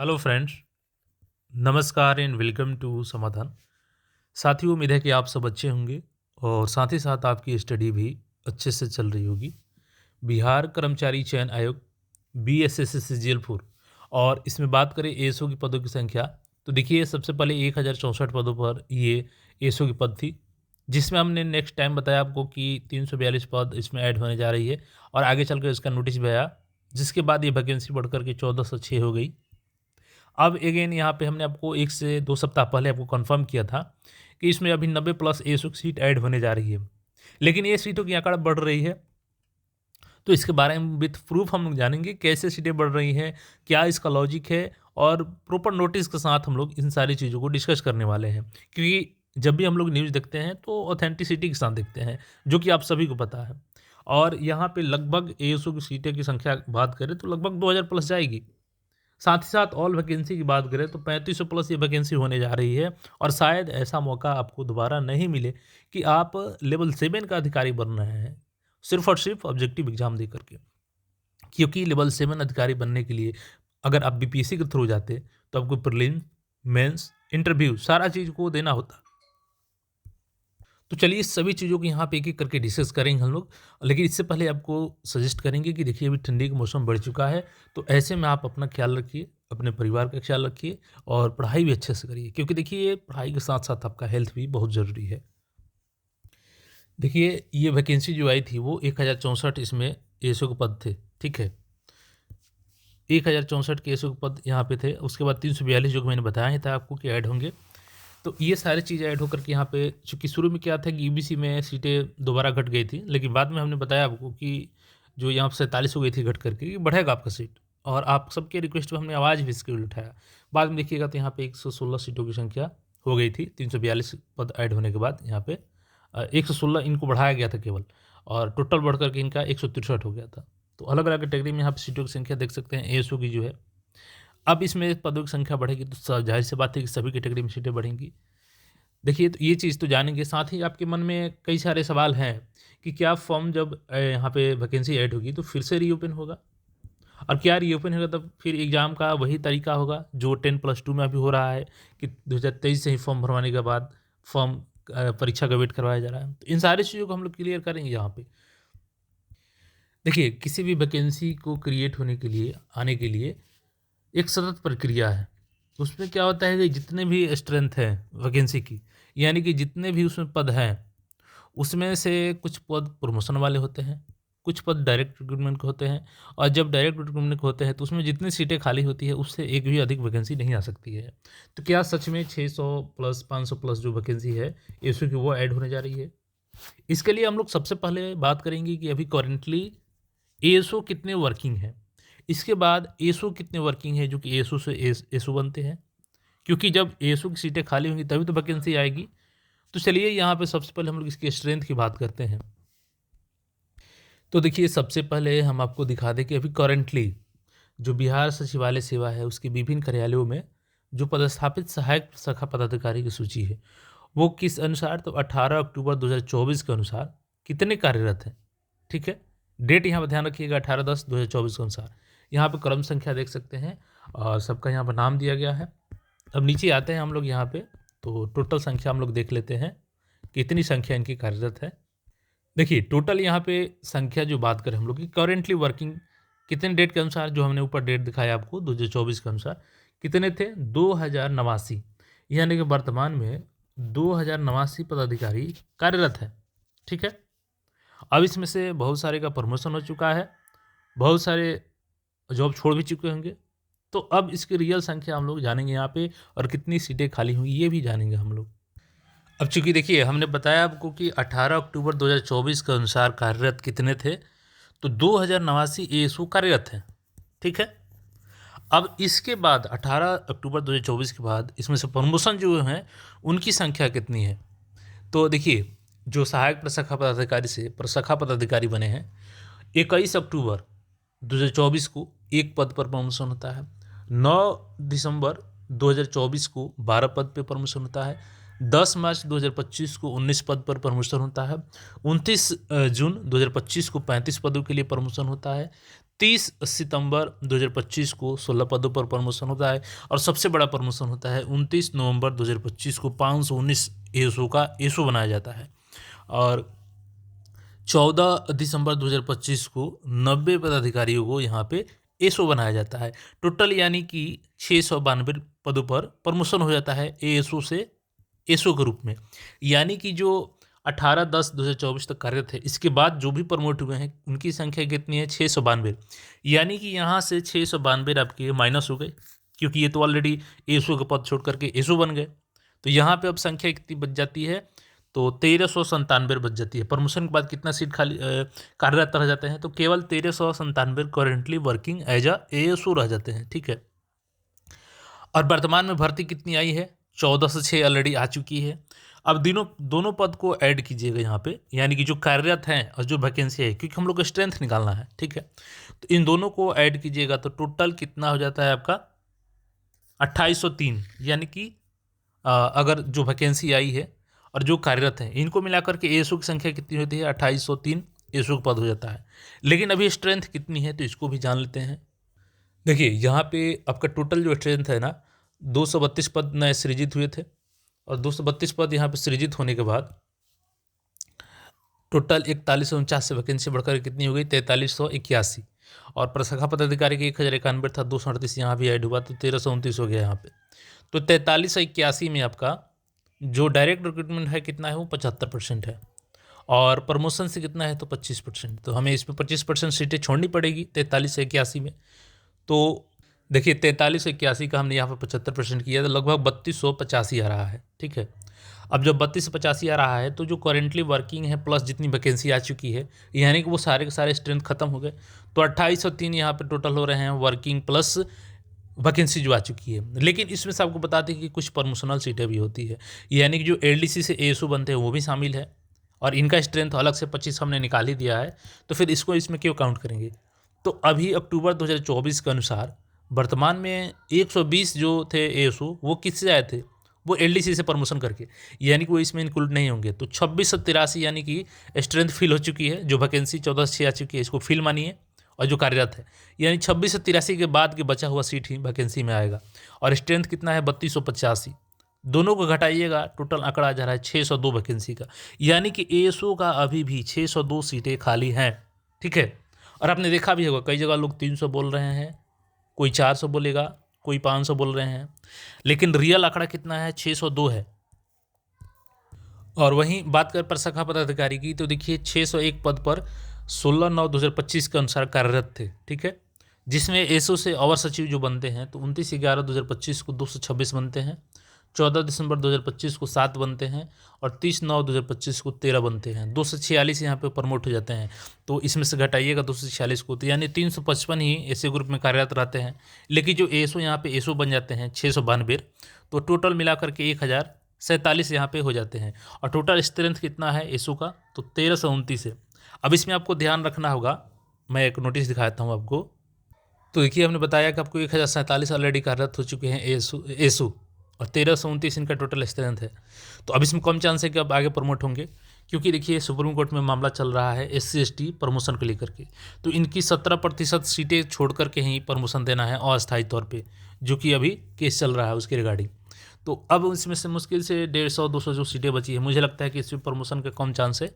Hello friends, नमस्कार and welcome to समाधान। साथियों, उम्मीद है कि आप सब अच्छे होंगे और साथ ही साथ आपकी स्टडी भी अच्छे से चल रही होगी। बिहार कर्मचारी चयन आयोग BSSC जेल4 और इसमें बात करें एएसओ की पदों की संख्या, तो देखिए सबसे पहले 1064 पदों पर ये एएसओ की पद थी, जिसमें हमने नेक्स्ट टाइम बताया आपको कि 342 पद इसमें ऐड होने जा रही है और आगे चलकर इसका नोटिस भी आया, जिसके बाद ये वैकेंसी बढ़कर के 1406 हो गई। अब अगेन यहाँ पे हमने आपको 1 से 2 सप्ताह पहले आपको कंफर्म किया था कि इसमें अभी 90 प्लस एएसओ की सीट ऐड होने जा रही है। लेकिन ये सीटों की आंकड़ा बढ़ रही है, तो इसके बारे में विथ प्रूफ हम लोग जानेंगे कैसे सीटें बढ़ रही हैं, क्या इसका लॉजिक है और प्रॉपर नोटिस के साथ हम लोग इन सारी चीज़ों को डिस्कस करने वाले हैं। क्योंकि जब भी हम लोग न्यूज़ देखते हैं तो ऑथेंटिसिटी के साथ देखते हैं, जो कि आप सभी को पता है। और यहाँ पे लगभग एएसओ की सीटें की संख्या बात करें तो लगभग 2000 प्लस जाएगी। साथ ही साथ ऑल वैकेंसी की बात करें तो 3500 प्लस ये वैकेंसी होने जा रही है और शायद ऐसा मौका आपको दोबारा नहीं मिले कि आप लेवल 7 का अधिकारी बन रहे हैं सिर्फ और सिर्फ ऑब्जेक्टिव एग्जाम दे करके। क्योंकि लेवल 7 अधिकारी बनने के लिए अगर आप बीपीएससी के थ्रू जाते तो आपको प्रीलिम्स, मेंस, इंटरव्यू सारा चीज़ को देना होता। तो चलिए इस सभी चीज़ों को यहाँ पे एक-एक करके डिस्कस करेंगे हम लोग। लेकिन इससे पहले आपको सजेस्ट करेंगे कि देखिए अभी ठंडी का मौसम बढ़ चुका है, तो ऐसे में आप अपना ख्याल रखिए, अपने परिवार का ख्याल रखिए और पढ़ाई भी अच्छे से करिए, क्योंकि देखिए पढ़ाई के साथ-साथ आपका हेल्थ भी बहुत ज़रूरी है। देखिए ये वैकेंसी जो आई थी वो 1064 इसमें एएसओ के पद थे, ठीक है? 1064 के एएसओ के पद यहाँ पे थे, उसके बाद 342 जो कि मैंने बताया ही था आपको कि ऐड होंगे। तो ये सारी चीज़ें ऐड होकर के यहाँ पे, चूँकि शुरू में क्या था कि यूबीसी में सीटें दोबारा घट गई थी, लेकिन बाद में हमने बताया आपको कि जो यहाँ पे 47 हो गई थी घट करके, कि बढ़ेगा आपका सीट और आप सबके रिक्वेस्ट पे हमने आवाज़ भी इसके लिए उठाया। बाद में देखिएगा तो यहाँ पे 116 सीटों की संख्या हो गई थी, 342 पद ऐड होने के बाद यहाँ पे 116 इनको बढ़ाया गया था केवल, और टोटल बढ़ कर के इनका 163 हो गया था। तो अलग-अलग कैटेगरी में यहाँ पे सीटों की संख्या देख सकते हैं एएसओ की जो है। अब इसमें पदों की संख्या बढ़ेगी तो ज़ाहिर-सी बात है कि सभी कैटेगरी में सीटें बढ़ेंगी। देखिए, तो ये चीज़ तो जानेंगे, साथ ही आपके मन में कई सारे सवाल हैं कि क्या फॉर्म जब यहाँ पे वैकेंसी ऐड होगी तो फिर से रीओपन होगा? और क्या रीओपन होगा तब फिर एग्ज़ाम का वही तरीका होगा जो 10+2 में अभी हो रहा है कि 2023 से ही फॉर्म भरवाने के बाद फॉर्म परीक्षा का वेट करवाया जा रहा है। तो इन सारी चीज़ों को हम लोग क्लियर करेंगे यहाँ पे। देखिए, किसी भी वैकेंसी को क्रिएट होने के लिए, आने के लिए एक सतत प्रक्रिया है। उसमें क्या होता है कि जितने भी स्ट्रेंथ है वैकेंसी की, यानी कि जितने भी उसमें पद हैं, उसमें से कुछ पद प्रमोशन वाले होते हैं, कुछ पद डायरेक्ट रिक्रूटमेंट के होते हैं, और जब डायरेक्ट रिक्रूटमेंट के होते हैं तो उसमें जितनी सीटें खाली होती है उससे एक भी अधिक वैकेंसी नहीं आ सकती है। तो क्या सच में 600 प्लस 500 प्लस जो वैकेंसी है एसओ की वो ऐड होने जा रही है? इसके लिए हम लोग सबसे पहले बात करेंगे कि अभी करेंटली एएसओ कितने वर्किंग हैं। इसके बाद एएसओ कितने वर्किंग है जो कि एएसओ से एएसओ बनते हैं, क्योंकि जब एएसओ की सीटें खाली होंगी तभी तो वैकेंसी आएगी। तो चलिए यहाँ पे सबसे पहले हम लोग इसकी स्ट्रेंथ की बात करते हैं। तो देखिए सबसे पहले हम आपको दिखा दें कि अभी करेंटली जो बिहार सचिवालय सेवा है उसके विभिन्न कार्यालयों में जो पदस्थापित सहायक शाखा पदाधिकारी की सूची है वो किस अनुसार, तो 18 अक्टूबर 2024 के अनुसार कितने कार्यरत हैं, ठीक है? डेट यहाँ पर ध्यान रखिएगा, 18/10/2024 के अनुसार। यहाँ पे क्रम संख्या देख सकते हैं और सबका यहाँ पर नाम दिया गया है। अब नीचे आते हैं हम लोग यहाँ पे, तो टोटल संख्या हम लोग देख लेते हैं कितनी संख्या इनकी कार्यरत है। देखिए टोटल यहाँ पे संख्या जो बात करें हम लोग की करेंटली वर्किंग कितने डेट के अनुसार, जो हमने ऊपर डेट दिखाया आपको 2024 के अनुसार कितने थे, 2089, यानी कि वर्तमान में 2089 पदाधिकारी कार्यरत है, ठीक है? अब इसमें से बहुत सारे का प्रमोशन हो चुका है, बहुत सारे जॉब छोड़ भी चुके होंगे। तो अब इसकी रियल संख्या हम लोग जानेंगे यहाँ पे, और कितनी सीटें खाली होंगी ये भी जानेंगे हम लोग। अब चूँकि देखिए हमने बताया आपको कि 18 अक्टूबर 2024 के अनुसार कार्यरत कितने थे, तो 2089 एएसओ कार्यरत हैं, ठीक है? अब इसके बाद 18 अक्टूबर 2024 के बाद इसमें से प्रमोशन जो हैं उनकी संख्या कितनी है? तो देखिए जो सहायक प्रशाखा पदाधिकारी से प्रशाखा पदाधिकारी बने हैं, 21 अक्टूबर 2024 को एक पद पर प्रमोशन होता है, 9 दिसंबर 2024 को 12 पद पे प्रमोशन होता है, 10 मार्च 2025 को 19 पद पर प्रमोशन होता है, 29 जून 2025 को 35 पदों के लिए प्रमोशन होता है, 30 सितंबर 2025 को 16 पदों पर प्रमोशन होता है और सबसे बड़ा प्रमोशन होता है 29 नवंबर 2025 को 519 एएसओ का एसओ बनाया जाता है और 14 दिसंबर 2025 को 90 पदाधिकारियों को यहाँ पे एसओ बनाया जाता है। टोटल यानी कि 692 पदों पर प्रमोशन हो जाता है एएसओ से एसओ के रूप में। यानी कि जो 18/10/2024 तक कार्यरत है, इसके बाद जो भी प्रमोट हुए हैं उनकी संख्या कितनी है? 692। यानी कि यहाँ से 692 आपके माइनस हो गए, क्योंकि ये तो ऑलरेडी एसओ के पद छोड़ करके एसओ बन गए। तो यहाँ पे अब संख्या कितनी बच जाती है? तो 1397 बच जाती है। प्रमोशन के बाद कितना सीट खाली कार्यरत रह जाते हैं? तो केवल 1397 currently working as a ASO रह जाते हैं। ठीक है। और वर्तमान में भर्ती कितनी आई है? 14 से 6 ऑलरेडी आ चुकी है। अब दोनों पद को ऐड कीजिएगा यहाँ पे, यानी कि जो कार्यरत हैं और जो वैकेंसी है, क्योंकि हम लोग को स्ट्रेंथ निकालना है। ठीक है। तो इन दोनों को ऐड कीजिएगा तो टोटल कितना हो जाता है आपका? 2803। यानी कि अगर जो वैकेंसी आई है और जो कार्यरत हैं इनको मिलाकर के एएसओ की संख्या कितनी होती है? 2803 एएसओ का पद हो जाता है। लेकिन अभी स्ट्रेंथ कितनी है तो इसको भी जान लेते हैं। देखिए यहाँ पे आपका टोटल जो स्ट्रेंथ है ना, 232 पद नए सृजित हुए थे और 232 पद यहाँ पे सृजित होने के बाद टोटल 4149 से वैकेंसी बढ़कर कितनी हो गई? 4381। और प्रशाखा पदाधिकारी की 1091 था, 238 यहाँ भी ऐड हुआ तो 1329 हो गया यहाँ पे। तो 4381 में आपका जो डायरेक्ट रिक्रूटमेंट है कितना है? वो 75% है और प्रमोशन से कितना है? तो 25%। तो हमें इस पर 25% सीटें छोड़नी पड़ेगी 4381 में। तो देखिए 4381 का हमने यहाँ पर 75% किया तो लगभग 3285 आ रहा है। ठीक है। अब जब 3285 आ रहा है तो जो करेंटली वर्किंग है प्लस जितनी वैकेंसी आ चुकी है, यानी कि वो सारे के सारे स्ट्रेंथ खत्म हो गए। तो 2803 यहाँ पे टोटल हो रहे हैं वर्किंग प्लस वैकेंसी जो आ चुकी है। लेकिन इसमें से आपको बता दें कि कुछ प्रमोशनल सीटें भी होती है, यानी कि जो एलडीसी से एएसओ बनते हैं वो भी शामिल है और इनका स्ट्रेंथ अलग से 25 हमने निकाल ही दिया है। तो फिर इसको इसमें क्यों काउंट करेंगे? तो अभी अक्टूबर 2024 के अनुसार वर्तमान में 120 जो थे एएसओ वो किससे आए थे? वो एलडीसी से प्रमोशन करके, यानी कि वो इसमें इंक्लूड नहीं होंगे। तो 2683 यानी कि स्ट्रेंथ फिल हो चुकी है। जो वैकेंसी 14 से 6 आ चुकी है इसको फिल मानिए और जो कार्यरत है, यानी 2683 के बाद के बचा हुआ सीट ही वैकेंसी में आएगा। और स्ट्रेंथ कितना है? 3285। दोनों को घटाइएगा, टोटल आंकड़ा आ जा रहा है 602 वैकेंसी का। यानी कि एएसओ का अभी भी 602 सीटें खाली हैं। ठीक है। और आपने देखा भी होगा कई जगह लोग 300 बोल रहे हैं, कोई 400 बोलेगा, कोई 500 बोल रहे हैं, लेकिन रियल आंकड़ा कितना है? 602 है। और वहीं बात करें प्रशाखा पदाधिकारी की तो देखिए 601 पद पर 16/9/2025 के अनुसार कार्यरत थे। ठीक है। जिसमें एसओ से अवर सचिव जो बनते हैं तो 29/11/2025 को 226 बनते हैं, 14 दिसंबर 2025 को 7 बनते हैं और 30/9/2025 को 13 बनते हैं। 246 यहाँ पे प्रमोट हो जाते हैं। तो इसमें से घटाइएगा 246 को, तो यानी 355 ही ऐसे ग्रुप में कार्यरत रहते हैं। लेकिन जो एसओ यहाँ पे एसओ बन जाते हैं 692, तो टोटल मिलाकर के 1047 यहाँ पे हो जाते हैं। और टोटल स्ट्रेंथ कितना है एसओ का? तो 1329 है। अब इसमें आपको ध्यान रखना होगा, मैं एक नोटिस दिखाता हूँ आपको। तो देखिए हमने बताया कि आपको 1047 ऑलरेडी कार्यरत हो चुके हैं एसओ और 1329 इनका टोटल स्ट्रेंथ है। तो अब इसमें कम चांस है कि अब आगे प्रमोट होंगे, क्योंकि देखिए सुप्रीम कोर्ट में मामला चल रहा है SC/ST प्रमोशन को लेकर के। तो इनकी 17% सीटें छोड़ करके ही प्रमोशन देना है अस्थायी तौर पे, जो कि अभी केस चल रहा है उसके रिगार्डिंग। तो अब इसमें से मुश्किल से 150-200 जो सीटें बची है, मुझे लगता है कि इसमें प्रमोशन का कम चांस है,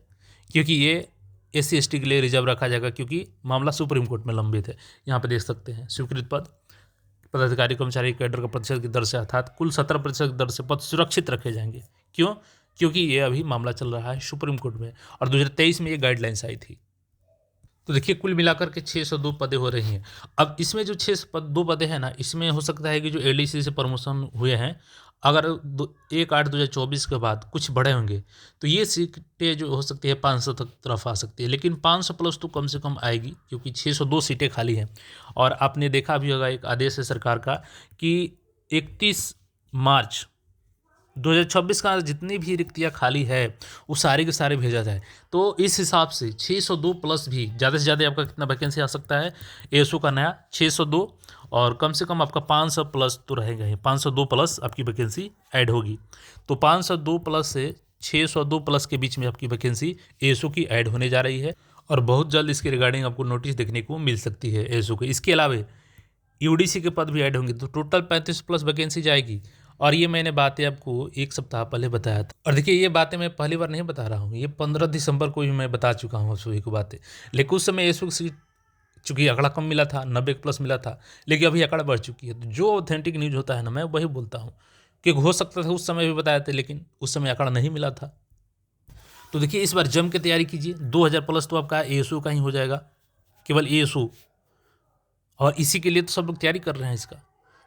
क्योंकि ये SC/ST के लिए रिजर्व रखा जाएगा, क्योंकि मामला सुप्रीम कोर्ट में लंबित है। यहाँ पे देख सकते हैं स्वीकृत पद पदाधिकारी कर्मचारी कैडर का प्रतिशत की दर से, अर्थात कुल 17% दर से पद सुरक्षित रखे जाएंगे। क्यों? क्योंकि ये अभी मामला चल रहा है सुप्रीम कोर्ट में और 2023 में ये गाइडलाइंस आई थी। तो देखिए कुल मिलाकर के 602 पदें हो रही हैं। अब इसमें जो 602 पदें हैं ना, इसमें हो सकता है कि जो एलडीसी से प्रमोशन हुए हैं, अगर 1/8/2024 के बाद कुछ बढ़े होंगे तो ये सीटें जो हो सकती है 500 तक तरफ आ सकती है। लेकिन 500 प्लस तो कम से कम आएगी, क्योंकि 602 सीटें खाली हैं। और आपने देखा भी होगा एक आदेश है सरकार का कि 31 मार्च 2026 का जितनी भी रिक्तियाँ खाली है वो सारे के सारे भेजा जाए। तो इस हिसाब से 602 प्लस भी ज़्यादा से ज़्यादा आपका कितना वैकेंसी आ सकता है एएसओ का नया? 602, और कम से कम आपका 500 प्लस तो रहेगा ही। 502 प्लस आपकी वैकेंसी ऐड होगी। तो 502 प्लस से 602 प्लस के बीच में आपकी वैकेंसी एएसओ की ऐड होने जा रही है। और बहुत जल्द इसके रिगार्डिंग आपको नोटिस देखने को मिल सकती है एएसओ के। इसके अलावा यूडीसी के पद भी ऐड होंगे, तो टोटल 35 प्लस वैकेंसी जाएगी। और ये मैंने बातें आपको एक सप्ताह पहले बताया था। और देखिए ये बातें मैं पहली बार नहीं बता रहा हूँ, ये 15 दिसंबर को भी मैं बता चुका हूँ सभी को बातें। लेकिन उस समय एएसओ की सीट चूँकि आंकड़ा कम मिला था, 90 प्लस मिला था, लेकिन अभी आंकड़ा बढ़ चुकी है। तो जो ऑथेंटिक न्यूज़ होता है ना, मैं वही बोलता हूँ, कि हो सकता था उस समय भी बताए थे, लेकिन उस समय आंकड़ा नहीं मिला था। तो देखिए इस बार जम के तैयारी कीजिए। 2000 प्लस तो आपका एएसओ का ही हो जाएगा, केवल एएसओ। और इसी के लिए तो सब लोग तैयारी कर रहे हैं इसका।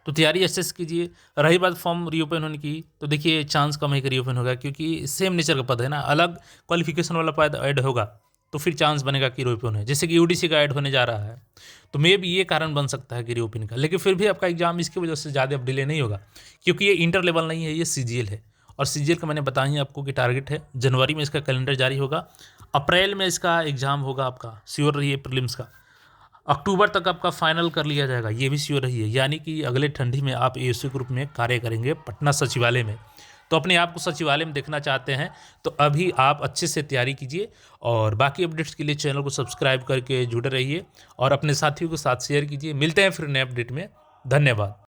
तो तैयारी अच्छे से कीजिए। रही बात फॉर्म रीओपन होने की, तो देखिए चांस कम है कि रीओपन होगा, क्योंकि सेम नेचर का पद है ना, अलग क्वालिफिकेशन वाला पद ऐड होगा तो फिर चांस बनेगा कि रीओपन है। जैसे कि यूडीसी का ऐड होने जा रहा है, तो मे भी ये कारण बन सकता है कि रीओपन का। लेकिन फिर भी आपका एग्जाम इसकी वजह से ज़्यादा अब डिले नहीं होगा, क्योंकि ये इंटर लेवल नहीं है, ये सीजीएल है। और सीजीएल का मैंने बताया ही आपको कि टारगेट है जनवरी में इसका कैलेंडर जारी होगा, अप्रैल में इसका एग्ज़ाम होगा आपका, श्योर रहिए प्रीलिम्स का। अक्टूबर तक आपका फाइनल कर लिया जाएगा, ये भी श्योर रही है। यानी कि अगले ठंडी में आप एएसओ ग्रुप में कार्य करेंगे पटना सचिवालय में। तो अपने आप को सचिवालय में देखना चाहते हैं तो अभी आप अच्छे से तैयारी कीजिए। और बाकी अपडेट्स के लिए चैनल को सब्सक्राइब करके जुड़े रहिए और अपने साथियों के साथ शेयर कीजिए। मिलते हैं फिर नए अपडेट में। धन्यवाद।